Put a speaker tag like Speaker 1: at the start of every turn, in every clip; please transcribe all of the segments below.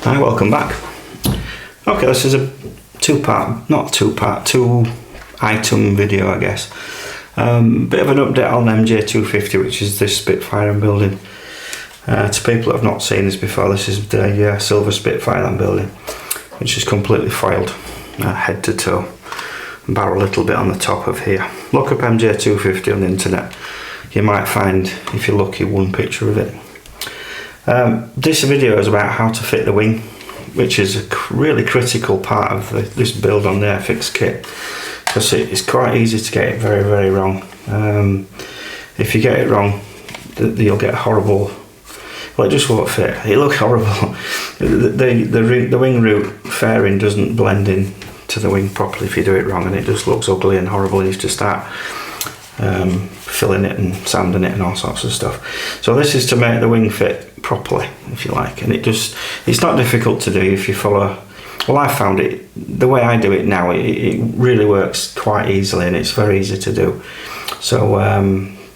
Speaker 1: Hi, welcome back. Okay, this is a two item video, I guess. Bit of an update on MJ250, which is this Spitfire I'm building. To people that have not seen this before, this is the silver Spitfire I'm building, which is completely foiled, head to toe, bar a little bit on the top of here. Look up MJ250 on the internet. You might find, if you're lucky, one picture of it. This video is about how to fit the wing, which is a really critical part of this build on the Airfix kit, because it's quite easy to get it very, very wrong. If you get it wrong, you'll get horrible. Well, it just won't fit. It looks horrible. The wing root fairing doesn't blend in to the wing properly if you do it wrong, and it just looks ugly and horrible. You have to start filling it and sanding it and all sorts of stuff. So this is to make the wing fit properly, if you like, and it's not difficult to do if you follow. Well, I found it, the way I do it now, it really works quite easily, and it's very easy to do. So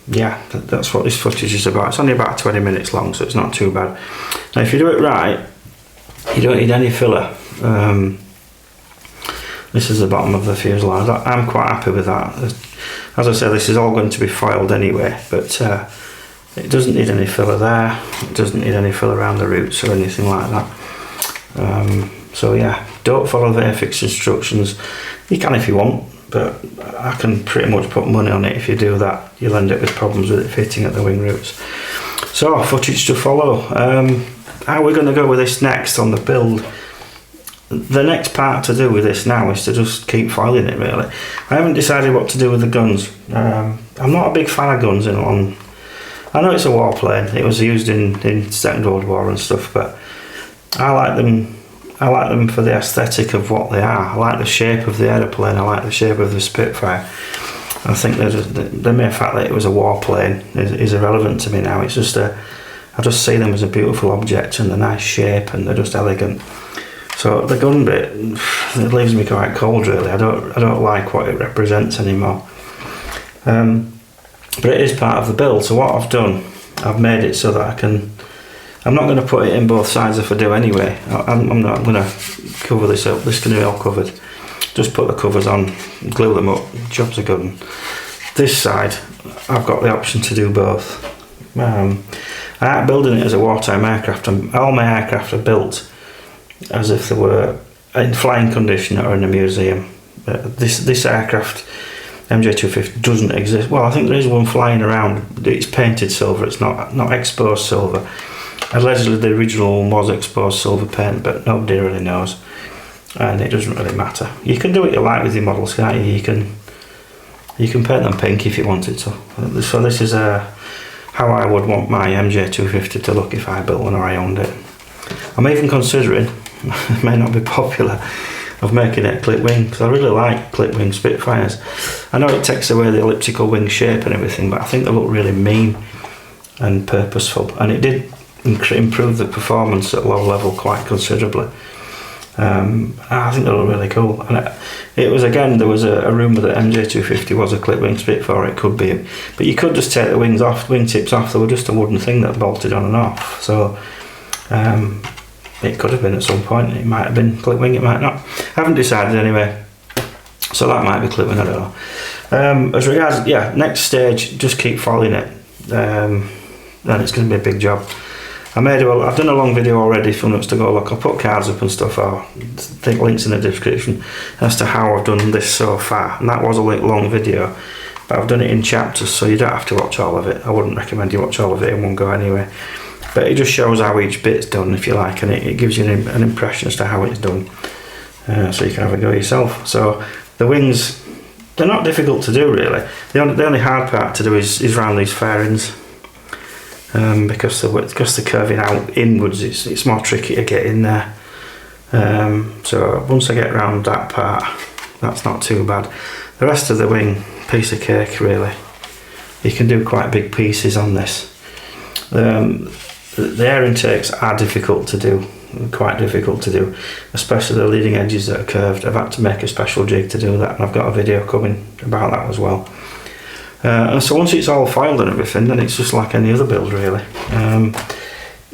Speaker 1: yeah, that's what this footage is about. It's only about 20 minutes long, so it's not too bad. Now if you do it right, you don't need any filler. This is the bottom of the fuselage. I'm quite happy with that. As I said, this is all going to be foiled anyway, but it doesn't need any filler there. It doesn't need any filler around the roots or anything like that. So yeah, don't follow the Airfix instructions. You can if you want, but I can pretty much put money on it. If you do that, you'll end up with problems with it fitting at the wing roots. So, footage to follow. How we're going to go with this next on the build. The next part to do with this now is to just keep foiling it, really. I haven't decided what to do with the guns. I'm not a big fan of guns I know it's a warplane. It was used in Second World War and stuff, but I like them for the aesthetic of what they are. I like the shape of the aeroplane. I like the shape of the Spitfire. I think the mere fact that it was a warplane is irrelevant to me now. It's just I just see them as a beautiful object and a nice shape, and they're just elegant. So the gun bit, it leaves me quite cold, really. I don't like what it represents anymore. But it is part of the build. So what I've done, I've made it so that I'm not going to put it in both sides if I do anyway. I'm going to cover this up. This can be all covered. Just put the covers on, glue them up, jobs are good. This side, I've got the option to do both. I like building it as a wartime aircraft, and all my aircraft are built as if they were in flying condition or in a museum. This aircraft, MJ250, doesn't exist. Well, I think there is one flying around. It's painted silver. It's not exposed silver. Allegedly the original one was exposed silver paint, but nobody really knows, and it doesn't really matter. You can do what you like with your models, can't you? You can paint them pink if you wanted to. So this is how I would want my MJ250 to look if I built one or I owned it. I'm even considering, it may not be popular, of making it a clip wing, because I really like clip wing Spitfires. I know it takes away the elliptical wing shape and everything, but I think they look really mean and purposeful, and it did improve the performance at low level quite considerably. I think they look really cool, and it was, again, there was a rumour that MJ250 was a clip wing Spitfire. It could be, but you could just take the wing tips off. They were just a wooden thing that bolted on and off, so it could have been at some point. It might have been clip wing, it might not. I haven't decided anyway, so that might be clip wing, I don't know. As regards, yeah, next stage, just keep foiling it, and it's going to be a big job. I've done a long video already. If you want us to go look, I'll put cards up and stuff, or I think links in the description as to how I've done this so far. And that was a long video, but I've done it in chapters, so you don't have to watch all of it. I wouldn't recommend you watch all of it in one go anyway. But it just shows how each bit's done, if you like, and it gives you an impression as to how it's done, so you can have a go yourself. So the wings, they're not difficult to do, really. The only hard part to do is round these fairings, because they're curving out inwards. It's more tricky to get in there. So once I get around that part, that's not too bad. The rest of the wing, piece of cake, really. You can do quite big pieces on this. The air intakes are difficult to do, quite difficult to do, especially the leading edges that are curved. I've had to make a special jig to do that, and I've got a video coming about that as well. And so once it's all foiled and everything, then it's just like any other build, really.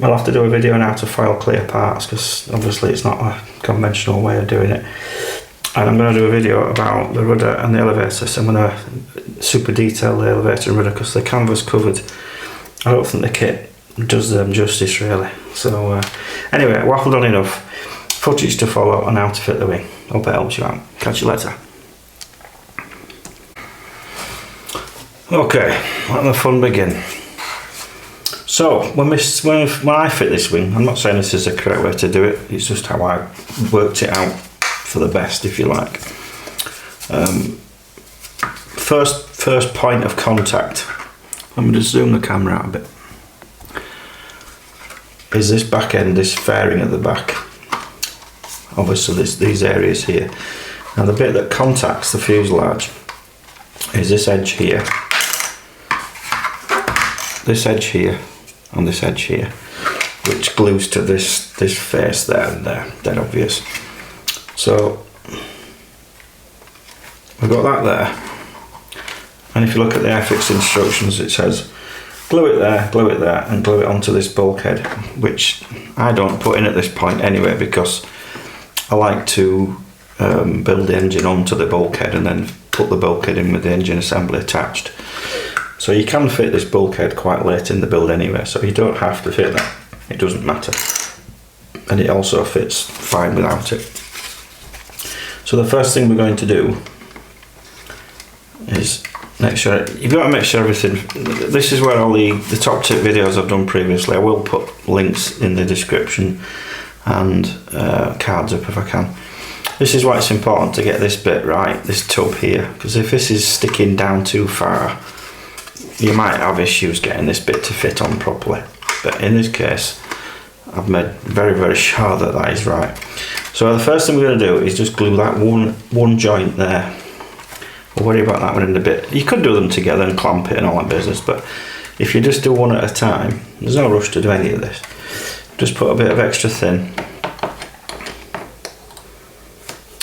Speaker 1: I'll have to do a video on how to file clear parts, because obviously it's not a conventional way of doing it. And I'm going to do a video about the rudder and the elevator, so I'm going to super detail the elevator and rudder, because the canvas covered, I don't think the kit does them justice really. So anyway, waffled on enough. Footage to follow on how to fit the wing. Hope it helps you out. Catch you later. Okay, let the fun begin. So when I fit this wing, I'm not saying this is the correct way to do it, it's just how I worked it out for the best, if you like. First point of contact, I'm going to zoom the camera out a bit, is this back end, this fairing at the back. Obviously these areas here. Now the bit that contacts the fuselage is this edge here, this edge here, and this edge here, which glues to this face there and there, dead obvious. So we've got that there, and if you look at the Airfix instructions, it says glue it there, and glue it onto this bulkhead, which I don't put in at this point anyway, because I like to build the engine onto the bulkhead and then put the bulkhead in with the engine assembly attached. So you can fit this bulkhead quite late in the build anyway, so you don't have to fit that, it doesn't matter. And it also fits fine without it. So the first thing we're going to do is make sure, you've got to make sure everything, this is where all the top tip videos I've done previously, I will put links in the description and cards up if I can. This is why it's important to get this bit right, this tub here, because if this is sticking down too far, you might have issues getting this bit to fit on properly. But in this case, I've made very sure that that is right. So the first thing we're going to do is just glue that one joint there. We'll worry about that one in a bit. You could do them together and clamp it and all that business, but if you just do one at a time, there's no rush to do any of this. Just put a bit of extra thin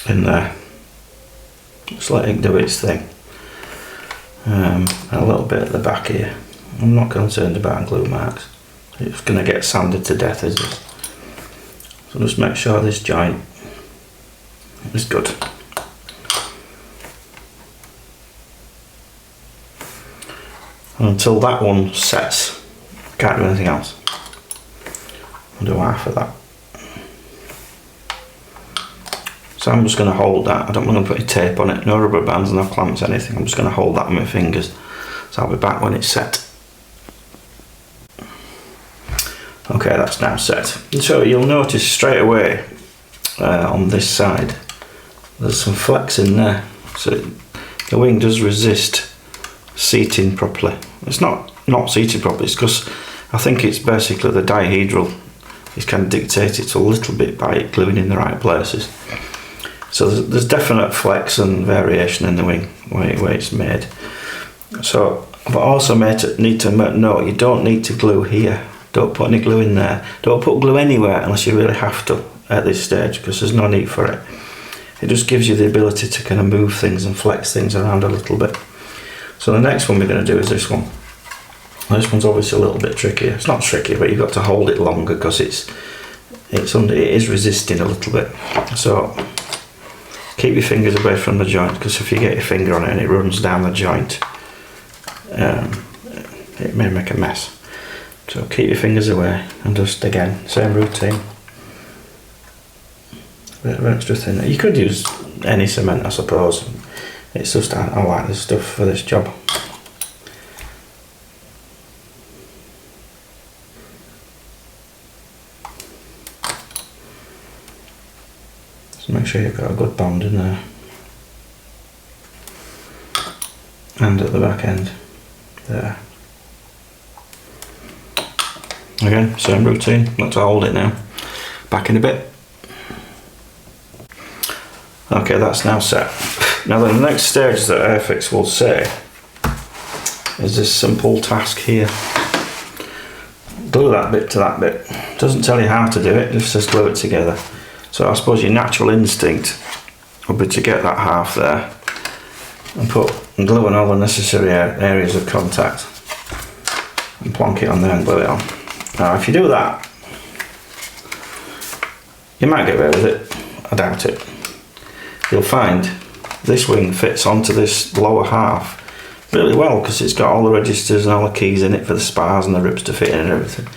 Speaker 1: in there. Just let it do its thing. And a little bit at the back here. I'm not concerned about glue marks. It's going to get sanded to death, is it? So just make sure this joint is good. And until that one sets, I can't do anything else. I'll do half of that. So I'm just going to hold that. I don't want to put any tape on it, no rubber bands, no clamps, anything. I'm just going to hold that with my fingers. So I'll be back when it's set. Okay, that's now set. So you'll notice straight away on this side, there's some flex in there. So the wing does resist seating properly. It's not seated properly, it's because I think it's basically the dihedral is kind of dictated a little bit by it gluing in the right places. So there's definite flex and variation in the wing where it's made. So but also need to note, you don't need to glue here. Don't put any glue in there. Don't put glue anywhere unless you really have to at this stage, because there's no need for it. It just gives you the ability to kind of move things and flex things around a little bit. So the next one we're going to do is this one. This one's obviously a little bit trickier. It's not tricky, but you've got to hold it longer because it is resisting a little bit. So keep your fingers away from the joint, because if you get your finger on it and it runs down the joint, it may make a mess. So keep your fingers away and just again, same routine. A bit of extra thin. You could use any cement, I suppose. It's just I like this stuff for this job. Just make sure you've got a good bond in there. And at the back end, there. Again, same routine, not to hold it now. Back in a bit. Okay, that's now set. Now the next stage that Airfix will say is this simple task here. Glue that bit to that bit. Doesn't tell you how to do it, just says glue it together. So I suppose your natural instinct would be to get that half there and glue on all the necessary areas of contact and plonk it on there and glue it on. Now if you do that, You might get away with it, I doubt it. You'll find this wing fits onto this lower half really well because it's got all the registers and all the keys in it for the spars and the ribs to fit in and everything.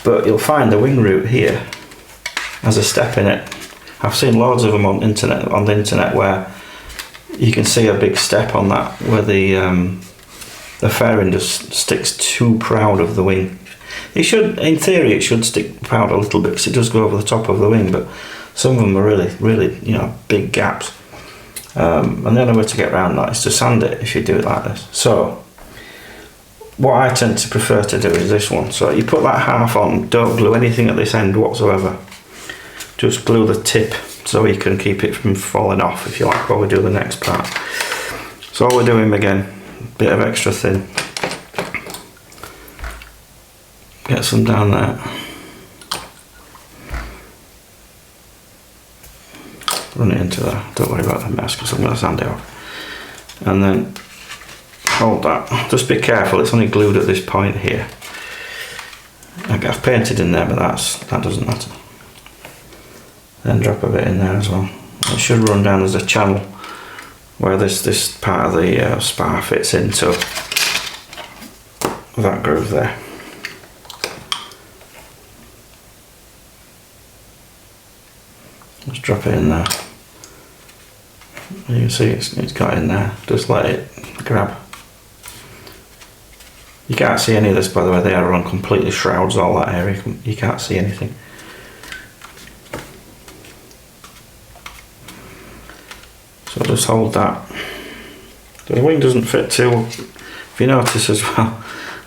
Speaker 1: But you'll find the wing root here has a step in it. I've seen loads of them on the internet where you can see a big step on that where the fairing just sticks too proud of the wing. It should, in theory, it should stick proud a little bit because it does go over the top of the wing, but some of them are really, you know, big gaps. And the only way to get around that is to sand it if you do it like this. So what I tend to prefer to do is this one. So you put that half on, don't glue anything at this end whatsoever. Just glue the tip so you can keep it from falling off if you like while we do the next part. So all we're doing again, bit of extra thin. Get some down there. Run it into there. Don't worry about the mess because I'm going to sand it off. And then hold that. Just be careful, it's only glued at this point here. I've painted in there, but that doesn't matter. Then drop a bit in there as well. It should run down as a channel where this part of the spar fits into that groove there. Just drop it in there. You can see it's got in there. Just let it grab. You can't see any of this, by the way. They are on completely shrouds all that area. You can't see anything. So just hold that. The wing doesn't fit too. If you notice as well,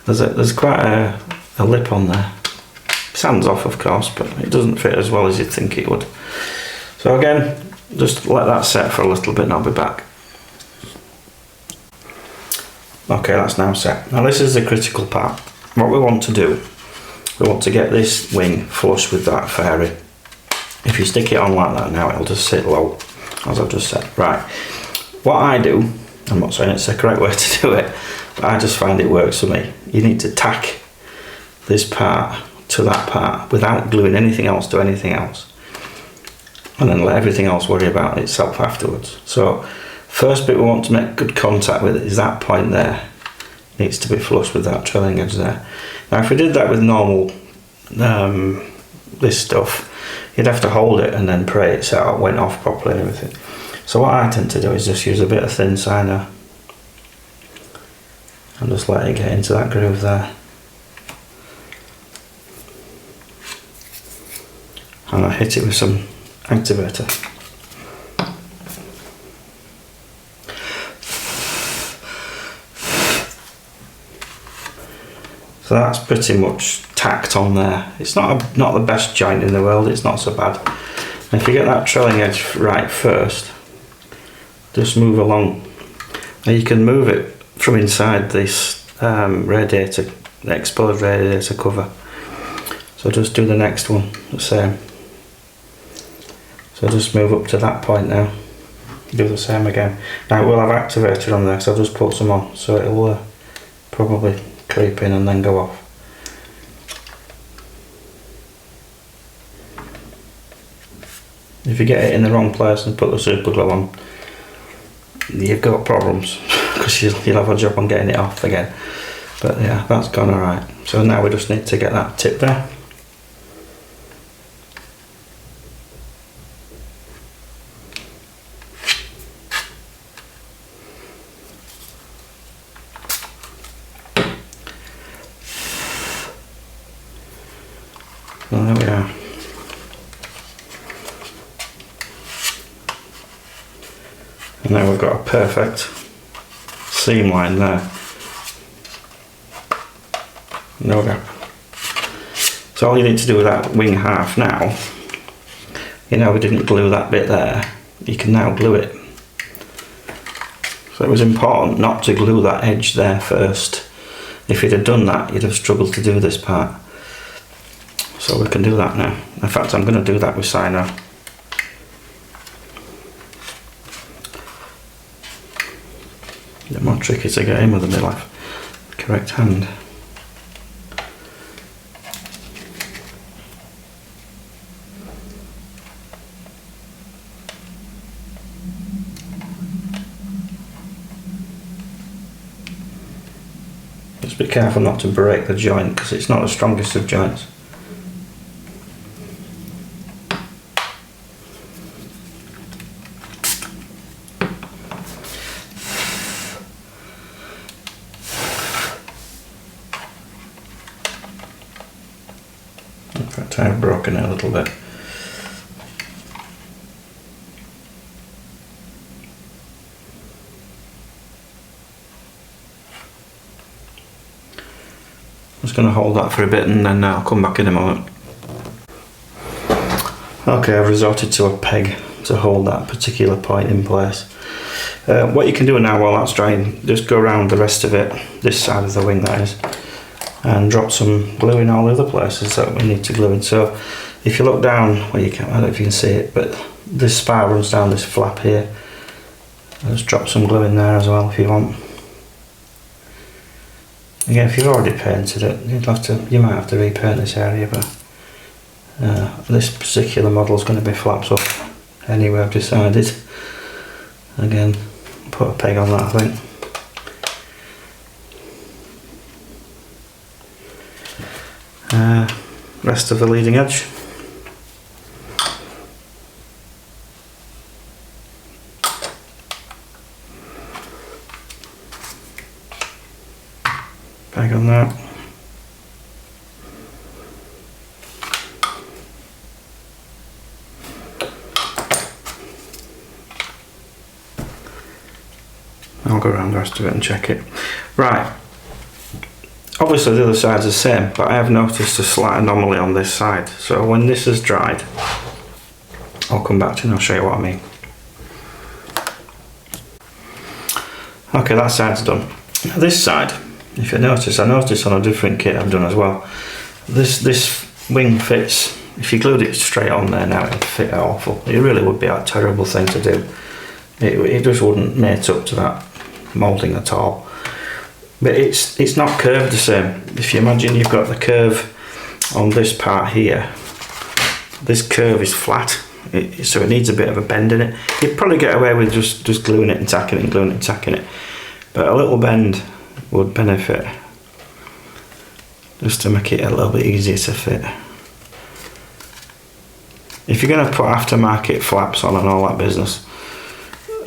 Speaker 1: there's quite a lip on there. Sands off, of course, but it doesn't fit as well as you'd think it would. So again, just let that set for a little bit and I'll be back. Okay, that's now set. Now this is the critical part. What we want to do, we want to get this wing flush with that fairing. If you stick it on like that now, it'll just sit low, as I've just said. Right, what I do, I'm not saying it's the correct way to do it, but I just find it works for me. You need to tack this part to that part without gluing anything else to anything else. And then let everything else worry about itself afterwards. So first bit we want to make good contact with is that point there. It needs to be flush with that trailing edge there. Now if we did that with normal this stuff, you'd have to hold it and then pray it so it went off properly and everything. So what I tend to do is just use a bit of thin signer and just let it get into that groove there. And I hit it with some activator. So that's pretty much tacked on there. It's not the best joint in the world, it's not so bad. And if you get that trailing edge right first, just move along. Now you can move it from inside this radiator, the exposed radiator cover. So just do the next one, the same. So just move up to that point now, do the same again. Now we'll have activator on there, so I'll just put some on, so it'll probably creep in and then go off. If you get it in the wrong place and put the super glue on, you've got problems, because you'll have a job on getting it off again. But yeah, that's gone alright. So now we just need to get that tip there. Well, there we are. And now we've got a perfect seam line there. No gap. So all you need to do with that wing half now, you know we didn't glue that bit there, you can now glue it. So it was important not to glue that edge there first. If you'd have done that, you'd have struggled to do this part. So we can do that now. In fact, I'm going to do that with Sino. A bit more tricky to get in with the midlife. Correct hand. Just be careful not to break the joint because it's not the strongest of joints. In fact, I've broken it a little bit. I'm just going to hold that for a bit and then I'll come back in a moment. Okay, I've resorted to a peg to hold that particular point in place. What you can do now while that's drying, just go around the rest of it, this side of the wing that is, and drop some glue in all the other places that we need to glue in. So if you look down, well, you can't, I don't know if you can see it, but this spar runs down this flap here. Just drop some glue in there as well if you want. Again, if you've already painted it, you might have to repaint this area, but this particular model is going to be flaps up anyway, I've decided. Again, put a peg on that, I think. Rest of the leading edge. Peg on that. I'll go around the rest of it and check it. Right. Obviously the other side's the same, but I have noticed a slight anomaly on this side. So when this is dried, I'll come back to you and I'll show you what I mean. Okay, that side's done. Now this side, if you notice, I noticed on a different kit I've done as well, this wing fits, if you glued it straight on there now, it'd fit awful. It really would be a terrible thing to do. It just wouldn't mate up to that moulding at all. But it's not curved the same. If you imagine you've got the curve on this part here, this curve is flat, so it needs a bit of a bend in it. You'd probably get away with just gluing it and tacking it and gluing it and tacking it. But a little bend would benefit, just to make it a little bit easier to fit. If you're going to put aftermarket flaps on and all that business,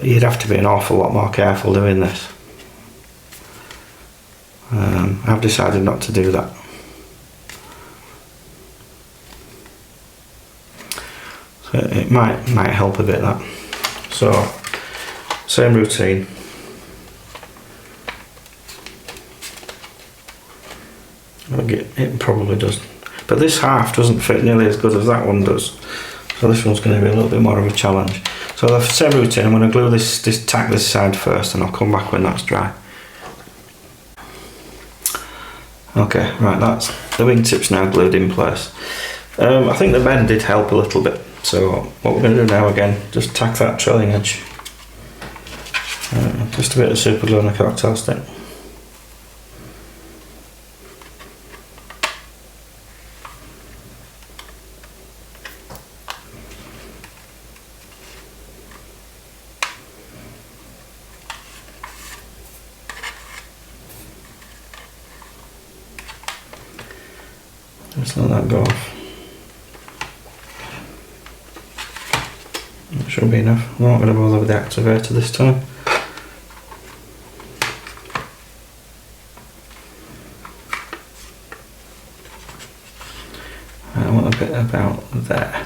Speaker 1: you'd have to be an awful lot more careful doing this. I've decided not to do that. So it might help a bit, that. So same routine. It probably does, but this half doesn't fit nearly as good as that one does, so this one's going to be a little bit more of a challenge. So the same routine, I'm going to glue this tack this side first and I'll come back when that's dry. Okay, right, that's the wingtips now glued in place. I think the bend did help a little bit, so what we're going to do now again, just tack that trailing edge. Just a bit of super glue on a cocktail stick. Just let that go off. That should be enough. I'm not going to bother with the activator this time. I want a bit about there.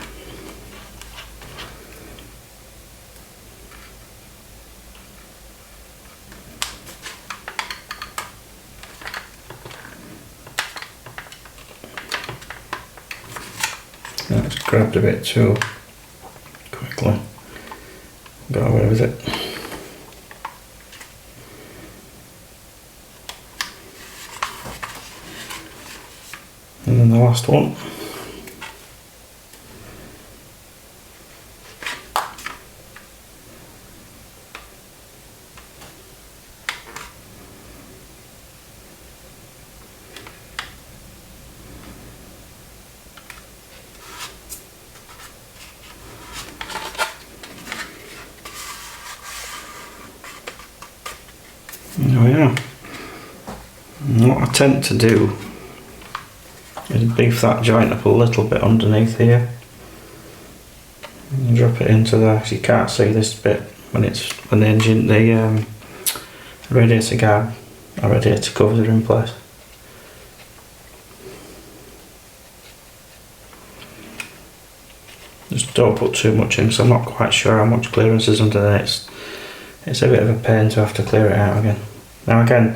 Speaker 1: I just grabbed a bit too quickly. Got away with it. And then the last one. Oh yeah, what a I tend to do is beef that joint up a little bit underneath here and drop it into there, so you can't see this bit when the engine, the radiator guard or radiator covers are in place. Just don't put too much in because I'm not quite sure how much clearance is under there. It's a bit of a pain to have to clear it out again. Now again,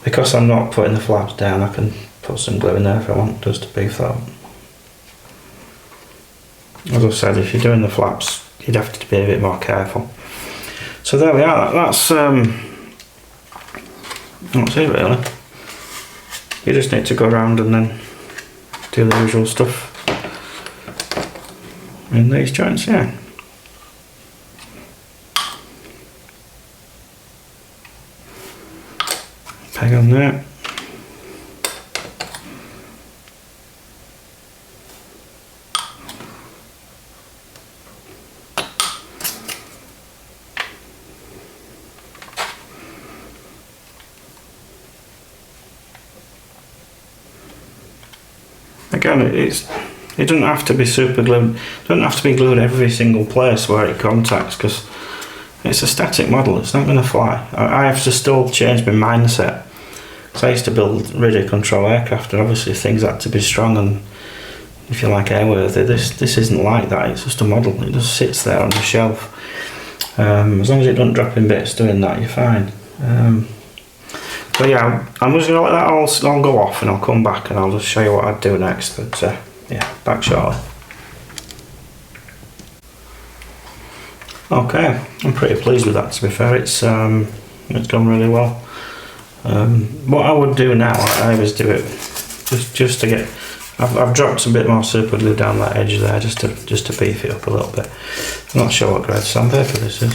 Speaker 1: because I'm not putting the flaps down, I can put some glue in there if I want, just to beef that up. As I said, if you're doing the flaps, you'd have to be a bit more careful. So there we are, that's it really. You just need to go around and then do the usual stuff in these joints, yeah. Peg on there. Again, it doesn't have to be super glued. It doesn't have to be glued every single place where it contacts, because it's a static model. It's not going to fly. I have to still change my mindset. Because I used to build radio control aircraft, and obviously things had to be strong and, if you like, airworthy. This isn't like that. It's just a model. It just sits there on the shelf. As long as it doesn't drop in bits doing that, you're fine. But yeah, I'm just going to let that all go off, and I'll come back and I'll just show you what I'd do next. But yeah, back shortly. Okay, I'm pretty pleased with that, to be fair. It's gone really well. What I would do now, I always do it just to get. I've dropped some bit more super glue down that edge there, just to beef it up a little bit. I'm not sure what grade sandpaper this is.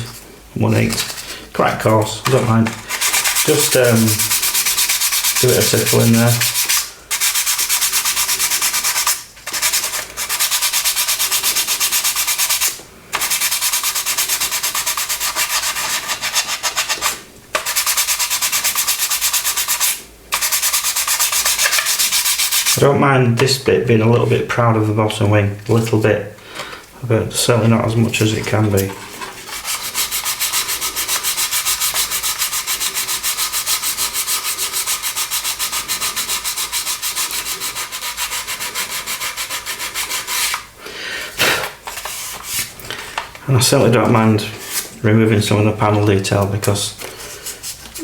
Speaker 1: 1/8, quite coarse. Don't mind. Just give it a tickle in there. I don't mind this bit being a little bit proud of the bottom wing, a little bit, but certainly not as much as it can be. And I certainly don't mind removing some of the panel detail, because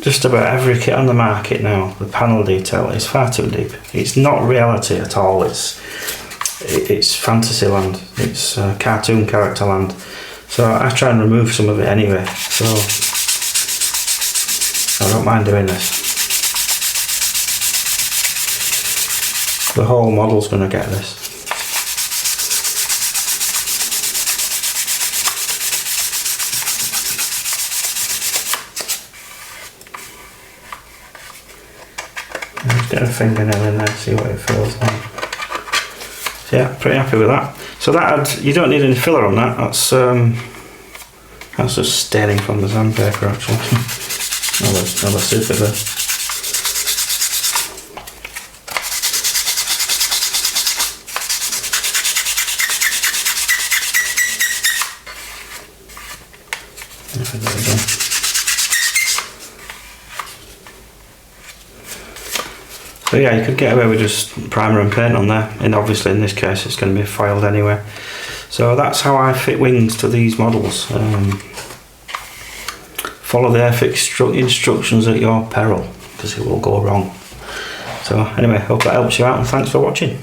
Speaker 1: just about every kit on the market now, the panel detail is far too deep. It's not reality at all. It's fantasy land. It's cartoon character land. So I try and remove some of it anyway. So I don't mind doing this. The whole model's going to get this. Get a fingernail in there, see what it feels like. So yeah, pretty happy with that. So you don't need any filler on that. That's just staining from the sandpaper actually. another super glue. There we go. So yeah, you could get away with just primer and paint on there, and obviously in this case it's going to be foiled anyway. So that's how I fit wings to these models. Follow the Airfix instructions at your peril, because it will go wrong. So anyway, hope that helps you out, and thanks for watching.